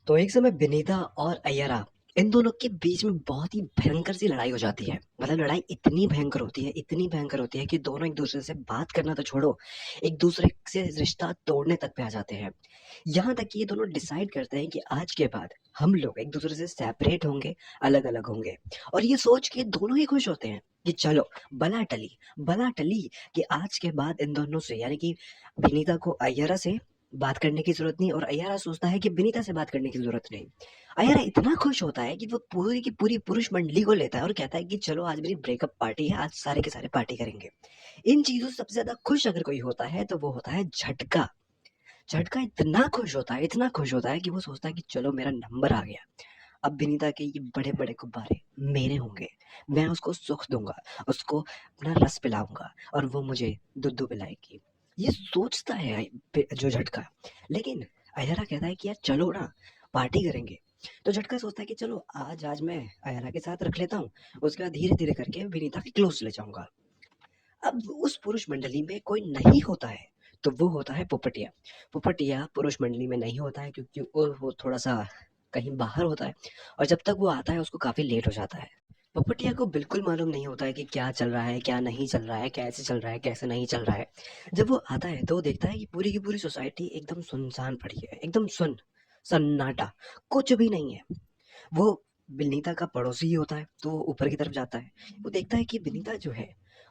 तो एक समय विनीता और अय्यरा इन दोनों के बीच में बहुत ही भयंकर सी लड़ाई हो जाती है। मतलब लड़ाई इतनी भयंकर होती है, इतनी भयंकर होती है कि दोनों एक दूसरे से बात करना तो छोड़ो, एक दूसरे से रिश्ता तोड़ने तक पे आ जाते हैं। यहाँ तक कि ये दोनों डिसाइड करते हैं कि आज के बाद हम लोग एक दूसरे से सेपरेट होंगे, अलग अलग होंगे। और ये सोच के दोनों ही खुश होते हैं कि चलो बला टली कि आज के बाद इन दोनों से यानी कि विनीता को अय्यरा से बात करने की जरूरत नहीं, और अय्यारा सोचता है कि विनीता से बात करने की जरूरत नहीं। अय्यारा इतना खुश होता है कि वो पूरी की पूरी पुरुष मंडली को लेता है और कहता है कि चलो आज मेरी ब्रेकअप पार्टी है, आज सारे के सारे पार्टी करेंगे। इन चीजों से सबसे ज्यादा खुश अगर कोई होता है तो वो होता है झटका। झटका इतना खुश होता है, इतना खुश होता है कि वो सोचता है कि चलो मेरा नंबर आ गया। अब विनीता के ये बड़े बड़े गुब्बारे मेरे होंगे, मैं उसको सुख दूंगा, उसको अपना रस पिलाऊंगा और वो मुझे दुद्धू पिलाएगी। ये सोचता है जो झटका। लेकिन अयरा कहता है कि यार चलो ना, पार्टी करेंगे। तो झटका सोचता है कि चलो आज आज मैं अयरा के साथ रख लेता हूँ, उसके बाद धीरे धीरे करके विनीता के क्लोज ले जाऊंगा। अब उस पुरुष मंडली में कोई नहीं होता है तो वो होता है पोपटिया। पोपटिया पुरुष मंडली में नहीं होता है क्योंकि वो थोड़ा सा कहीं बाहर होता है, और जब तक वो आता है उसको काफी लेट हो जाता है। पोपटिया को बिल्कुल मालूम नहीं होता है कि क्या चल रहा है, क्या नहीं चल रहा है, कैसे चल रहा है, कैसे नहीं चल रहा है। जब वो आता है तो वो देखता है कि पूरी की पूरी सोसाइटी एकदम सुनसान पड़ी है, एकदम सन्नाटा, कुछ भी नहीं है। वो विनीता का पड़ोसी ही होता है तो वो ऊपर की तरफ जाता है। वो देखता है कि विनीता जो है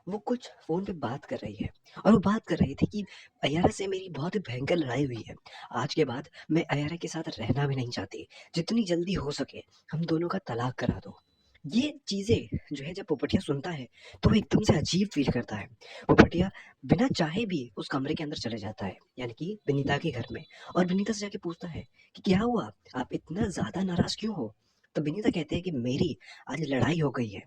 वो कुछ फोन पे बात कर रही है, और वो बात कर रही थी कि अय्यारा से मेरी बहुत ही भयंकर लड़ाई हुई है। आज के बाद मैं अय्यारा के साथ रहना भी नहीं चाहती, जितनी जल्दी हो सके हम दोनों का तलाक करा दो। ये चीजें जो है जब पोपटिया सुनता है तो वो एकदम से अजीब फील करता है। पोपटिया बिना चाहे भी उस कमरे के अंदर चले जाता है, यानी कि विनीता के घर में। और विनीता से जाके पूछता है कि क्या हुआ, आप इतना ज्यादा नाराज क्यों हो। तो विनीता कहते हैं कि मेरी आज लड़ाई हो गई है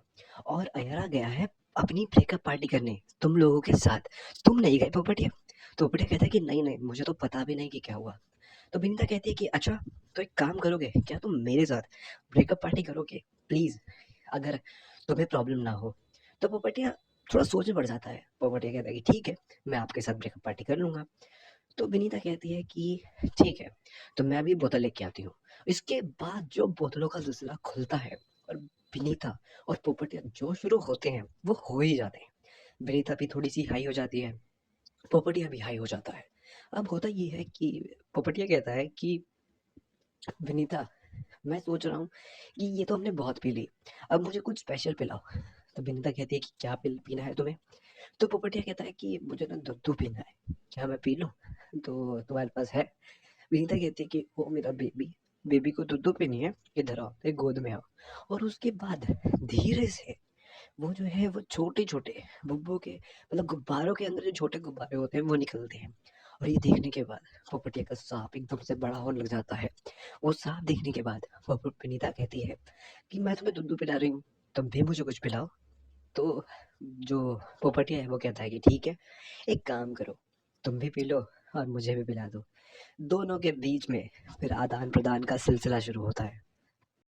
और अयरा गया है अपनी ब्रेकअप पार्टी करने तुम लोगों के साथ, तुम नहीं गए पोपटिया। तो पोपटिया कहता है कि नहीं नहीं, मुझे तो पता भी नहीं कि क्या हुआ। तो विनीता कहती है कि अच्छा, तो एक काम करोगे क्या, तुम मेरे साथ ब्रेकअप पार्टी करोगे प्लीज, अगर तुम्हें प्रॉब्लम ना हो। तो पोपटिया थोड़ा सोच में पड़ जाता है। पोपटिया कहता है कि ठीक है, मैं आपके साथ ब्रेकअप पार्टी कर लूंगा। तो विनीता कहती है कि ठीक है, तो मैं भी बोतल लेके आती हूँ। इसके बाद जो बोतलों का सिलसिला खुलता है और विनीता और पोपटिया जो शुरू होते हैं वो हो ही जाते हैं। विनीता भी थोड़ी सी हाई हो जाती है, पोपटिया भी हाई हो जाता है। अब होता ये है कि पोपटिया कहता है कि विनीता, मैं सोच रहा हूँ कि ये तो हमने बहुत पी ली, अब मुझे कुछ स्पेशल पिलाओ। तो विनीता कहती है कि क्या पीना है तुम्हें। तो पोपटिया कहता है कि मुझे ना दुद्धू पीना है, क्या मैं पी लूं, तो तुम्हारे पास है। विनीता कहती है कि ओ मेरा बेबी, बेबी को दुद्धू पीनी है, इधर आओ, एक गोद में आओ। और उसके बाद धीरे से वो जो है वो छोटे छोटे बुब्बो के मतलब गुब्बारों के अंदर जो छोटे गुब्बारे होते हैं वो निकलते हैं। और ये देखने के बाद पोपटिया का सांप एकदम से बड़ा होने लग जाता है। वो सांप देखने के बाद विनीता कहती है कि मैं तुम्हें दुद्धू पिला रही हूँ, तुम भी मुझे कुछ पिलाओ। तो जो पोपटिया है वो कहता है कि ठीक है, एक काम करो, तुम भी पी लो और मुझे भी पिला दो। दोनों के बीच में फिर आदान प्रदान का सिलसिला शुरू होता है।